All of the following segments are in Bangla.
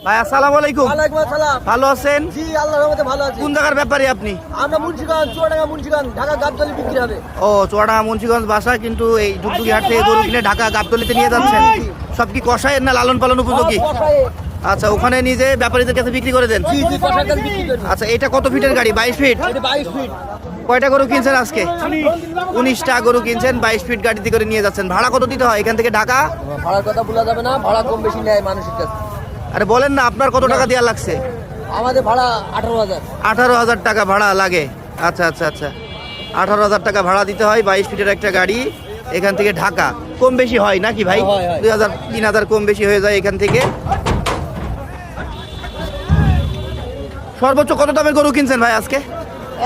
ভাই আসসালামু আলাইকুম। ওয়ালাইকুম আসসালাম। ভালো আছেন? জি আল্লাহর রহমতে ভালো আছি। কোন জায়গার ব্যাপারী আপনি? আমরা মুন্সিগঞ্জ, চুয়াডাঙ্গা মুন্সিগঞ্জ, ঢাকা গাবতলী বিক্রি হবে। ও চুয়াডাঙ্গা মুন্সিগঞ্জ বাসা, কিন্তু এই ডুগডুগি হাট থেকে গরু কিনে ঢাকা গাবতলীতে নিয়ে যাচ্ছেন। সব কি কষায়ের না লালন পালন উপযোগী? আচ্ছা, ওখানে নিজে ব্যাপারীদের কাছে বিক্রি করে দেন? জি জি, কষার কাজ বিক্রি করি। আচ্ছা, এটা কত ফিটের গাড়ি? 22 ফিট। এটা 22 ফিট। কয়টা গরু কিনছেন আজকে? 19টা গরু কিনছেন, 22 ফিট গাড়িতে করে নিয়ে যাচ্ছেন। ভাড়া কত দিতে হয় এখান থেকে ঢাকা? ভাড়ার কথা বলা যাবে না, ভাড়া কম বেশি নেয় মানুষের কাছে। আরে বলেন না, আপনার কত টাকা দেওয়া লাগছে? আমাদের ভাড়া 18,000। 18,000 টাকা ভাড়া লাগে। আচ্ছা আচ্ছা আচ্ছা, 18,000 টাকা ভাড়া দিতে হয় 22 ফিটের একটা গাড়ি এখান থেকে ঢাকা। কম বেশি হয় নাকি ভাই? হয়, হয়। 2,000 3,000 কম বেশি হয়ে যায় এখান থেকে। সর্বোচ্চ কত দামের গরু কিনছেন ভাই আজকে?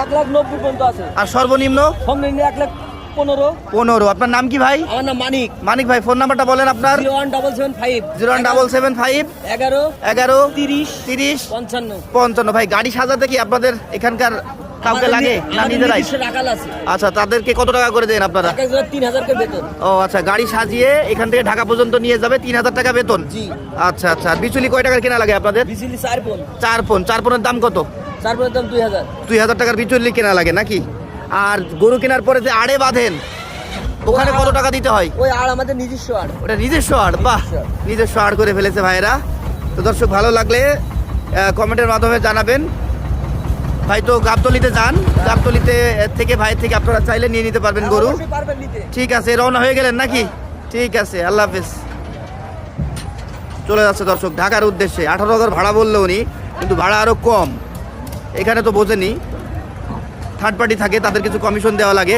1,90,000 পর্যন্ত আছে। আর সর্বনিম্ন? সর্বনিম্ন 1,15,000। 15। আপনার নাম কি ভাই? আমার নাম মানিক। মানিক ভাই, ফোন নাম্বারটা বলেন আপনার। 01775 01775 11 11 30 30 55। 55। ভাই গাড়ি সাজাতে কি আপনাদের এখানকার কাউকে লাগে না নিজেরাই? রাখাল আছে। আচ্ছা, তাদেরকে কত টাকা করে দেন আপনারা? 3,000 করে বেতন। ও আচ্ছা, গাড়ি সাজিয়ে এখান থেকে ঢাকা পর্যন্ত নিয়ে যাবে, 3,000 টাকা বেতন। জি। আচ্ছা আচ্ছা, আর বিচুলি কয় টাকার কেনা লাগে আপনাদের? বিজলি 4 পন। 4 পন। 4 পনের দাম কত? 4 পনের দাম 2,000। 2,000 টাকার বিচুলি কেনা লাগে নাকি? আর গরু কেনার পরে যে আড়ে বাঁধেন, ওখানে কত টাকা দিতে হয়? ওই আর আমাদের নিজস্ব আর। ওটা নিজস্ব আড়? বাহ, নিজস্ব আড় করে ফেলেছে ভাইরা। তো দর্শক, ভালো লাগলে কমেন্টের মাধ্যমে জানাবেন। ভাই তো গাবতলীতে যান, গাবতলীতে থেকে ভাই থেকে আপনারা চাইলে নিয়ে নিতে পারবেন গরু। অবশ্যই পারবেন নিতে। ঠিক আছে, রওনা হয়ে গেলেন নাকি? ঠিক আছে, আল্লাহ হাফেজ। চলে যাচ্ছে দর্শক ঢাকার উদ্দেশ্যে। 18,000 ভাড়া বললো উনি, কিন্তু ভাড়া আরও কম। এখানে তো বোঝেনি, থার্ড পার্টি থাকে, তাদের কিছু কমিশন দেওয়া লাগে।